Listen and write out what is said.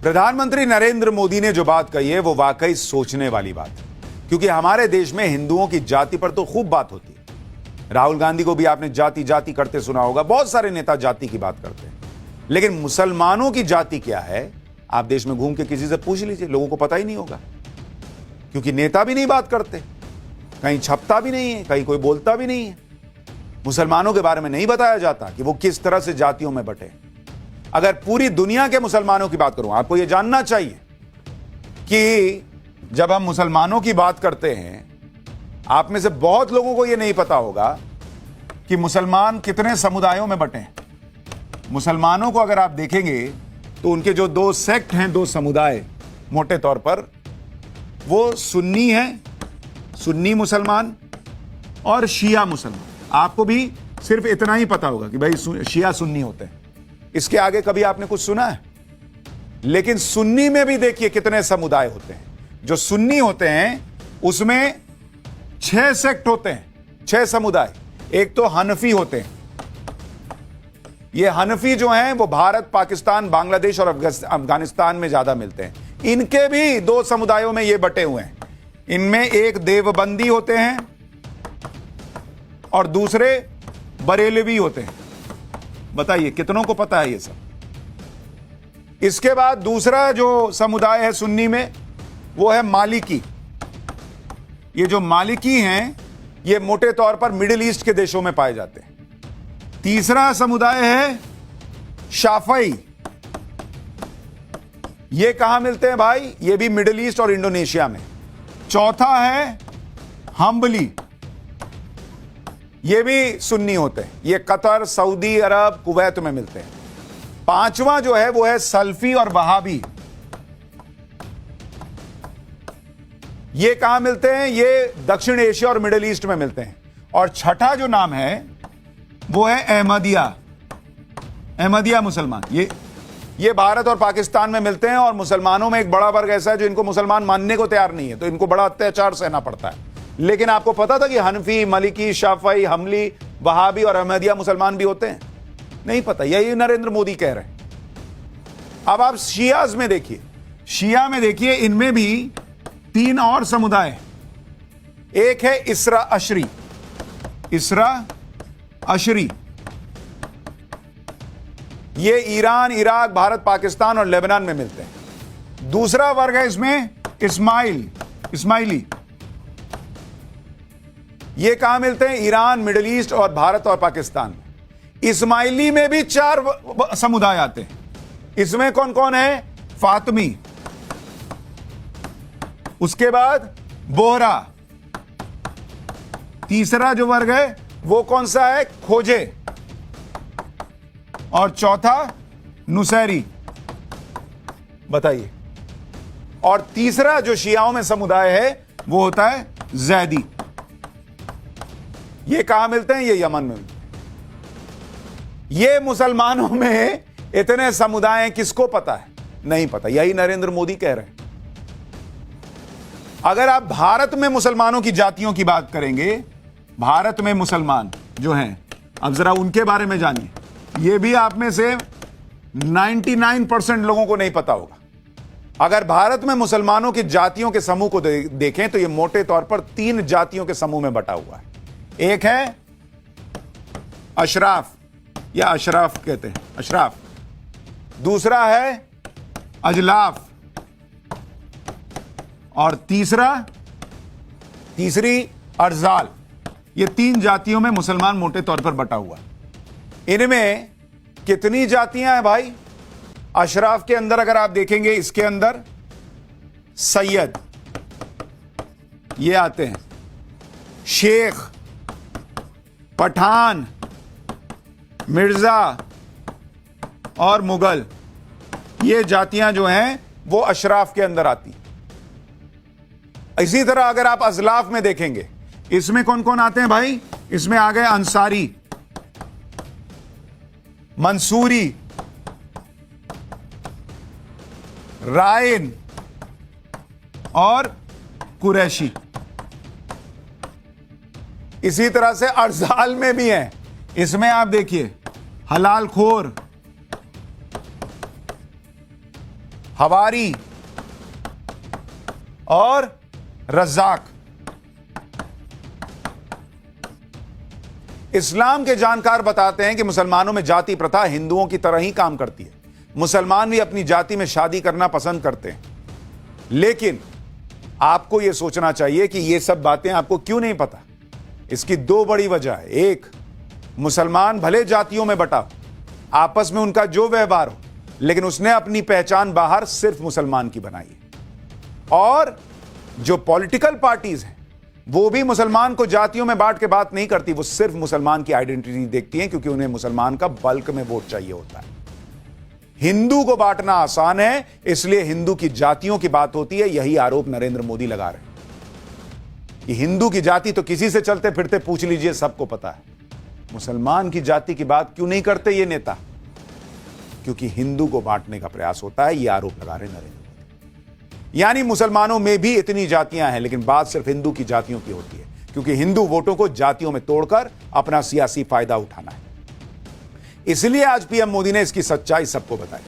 प्रधानमंत्री नरेंद्र मोदी ने जो बात कही है वो वाकई सोचने वाली बात है, क्योंकि हमारे देश में हिंदुओं की जाति पर तो खूब बात होती है। राहुल गांधी को भी आपने जाति जाति करते सुना होगा, बहुत सारे नेता जाति की बात करते हैं, लेकिन मुसलमानों की जाति क्या है आप देश में घूम के किसी से पूछ लीजिए, लोगों को पता ही नहीं होगा, क्योंकि नेता भी नहीं बात करते, कहीं छपता भी नहीं है, कहीं कोई बोलता भी नहीं है। मुसलमानों के बारे में नहीं बताया जाता कि वो किस तरह से जातियों में बटे। अगर पूरी दुनिया के मुसलमानों की बात करूं, आपको यह जानना चाहिए कि जब हम मुसलमानों की बात करते हैं, आप में से बहुत लोगों को यह नहीं पता होगा कि मुसलमान कितने समुदायों में बटे हैं। मुसलमानों को अगर आप देखेंगे तो उनके जो दो सेक्ट हैं, दो समुदाय मोटे तौर पर, वो सुन्नी हैं, सुन्नी मुसलमान और शिया मुसलमान। आपको भी सिर्फ इतना ही पता होगा कि भाई शिया सुन्नी होते हैं, इसके आगे कभी आपने कुछ सुना है? लेकिन सुन्नी में भी देखिए कितने समुदाय होते हैं। जो सुन्नी होते हैं उसमें 6 सेक्ट होते हैं, 6 समुदाय। एक तो हनफी होते हैं, ये हनफी जो हैं वो भारत, पाकिस्तान, बांग्लादेश और अफगानिस्तान में ज्यादा मिलते हैं। इनके भी 2 समुदायों में ये बटे हुए हैं। इनमें एक देवबंदी होते हैं और दूसरे बरेलवी होते हैं। बताइए कितनों को पता है ये सब? इसके बाद दूसरा जो समुदाय है सुन्नी में, वो है मालिकी। ये जो मालिकी हैं ये मोटे तौर पर मिडिल ईस्ट के देशों में पाए जाते हैं। तीसरा समुदाय है शाफई। ये कहां मिलते हैं भाई? ये भी मिडिल ईस्ट और इंडोनेशिया में। चौथा है हम्बली, ये भी सुन्नी होते हैं, ये कतर, सऊदी अरब, कुवैत में मिलते हैं। पांचवा जो है वो है सल्फी और वहाबी। ये कहां मिलते हैं? ये दक्षिण एशिया और मिडिल ईस्ट में मिलते हैं। और छठा जो नाम है वो है अहमदिया, अहमदिया मुसलमान। ये भारत और पाकिस्तान में मिलते हैं। और मुसलमानों में एक बड़ा वर्ग ऐसा है जो इनको मुसलमान मानने को तैयार नहीं है, तो इनको बड़ा अत्याचार सहना पड़ता है। लेकिन आपको पता था कि हनफी, मलिकी, शाफई, हमली, वहाबी और अहमदिया मुसलमान भी होते हैं? नहीं पता, यही नरेंद्र मोदी कह रहे हैं। अब आप शियाज में देखिए, शिया में देखिए, इनमें भी 3 और समुदाय। एक है इसरा अशरी, इसरा अशरी, ये ईरान, इराक, भारत, पाकिस्तान और लेबनान में मिलते हैं। दूसरा वर्ग है इसमें इस्माइली। ये कहां मिलते हैं? ईरान, मिडिल ईस्ट और भारत और पाकिस्तान। इस्माइली में भी 4 समुदाय आते हैं। इसमें कौन कौन है? फातमी, उसके बाद बोहरा, तीसरा जो वर्ग है वो कौन सा है? खोजे, और चौथा नुसैरी। बताइए। और तीसरा जो शियाओं में समुदाय है वो होता है जैदी। ये कहां मिलते हैं? ये यमन में मिलते हैं। ये मुसलमानों में इतने समुदाय हैं, किसको पता है? नहीं पता। यही नरेंद्र मोदी कह रहे हैं। अगर आप भारत में मुसलमानों की जातियों की बात करेंगे, भारत में मुसलमान जो हैं, अब जरा उनके बारे में जानिए। ये भी आप में से 99% लोगों को नहीं पता होगा। अगर भारत में मुसलमानों की जातियों के समूह को देखें तो ये मोटे तौर पर 3 जातियों के समूह में बटा हुआ है। एक है अशराफ, या अशराफ कहते हैं, अशराफ। दूसरा है अजलाफ, और तीसरी अर्जाल। ये 3 जातियों में मुसलमान मोटे तौर पर बटा हुआ। इनमें कितनी जातियां हैं भाई? अशराफ के अंदर अगर आप देखेंगे, इसके अंदर सैयद ये आते हैं, शेख, पठान, मिर्जा और मुगल। ये जातियां जो हैं वो अशराफ के अंदर आती। इसी तरह अगर आप अजलाफ में देखेंगे, इसमें कौन कौन आते हैं भाई? इसमें आ गए अंसारी, मंसूरी, रायन और कुरैशी। इसी तरह से अर्जाल में भी हैं। इसमें आप देखिए हलाल खोर, हवारी और रज़ाक। इस्लाम के जानकार बताते हैं कि मुसलमानों में जाति प्रथा हिंदुओं की तरह ही काम करती है। मुसलमान भी अपनी जाति में शादी करना पसंद करते हैं, लेकिन आपको यह सोचना चाहिए कि यह सब बातें आपको क्यों नहीं पता। इसकी दो बड़ी वजह है। एक, मुसलमान भले जातियों में बटा हो, आपस में उनका जो व्यवहार हो, लेकिन उसने अपनी पहचान बाहर सिर्फ मुसलमान की बनाई है। और जो पॉलिटिकल पार्टीज हैं वो भी मुसलमान को जातियों में बांट के बात नहीं करती, वो सिर्फ मुसलमान की आइडेंटिटी देखती हैं, क्योंकि उन्हें मुसलमान का बल्क में वोट चाहिए होता है। हिंदू को बांटना आसान है, इसलिए हिंदू की जातियों की बात होती है। यही आरोप नरेंद्र मोदी लगा रहे हैं कि हिंदू की जाति तो किसी से चलते फिरते पूछ लीजिए, सबको पता है। मुसलमान की जाति की बात क्यों नहीं करते ये नेता? क्योंकि हिंदू को बांटने का प्रयास होता है। ये आरोप लगा रहे नरेंद्र मोदी। यानी मुसलमानों में भी इतनी जातियां हैं, लेकिन बात सिर्फ हिंदू की जातियों की होती है, क्योंकि हिंदू वोटों को जातियों में तोड़कर अपना सियासी फायदा उठाना है। इसलिए आज पीएम मोदी ने इसकी सच्चाई सबको बताई।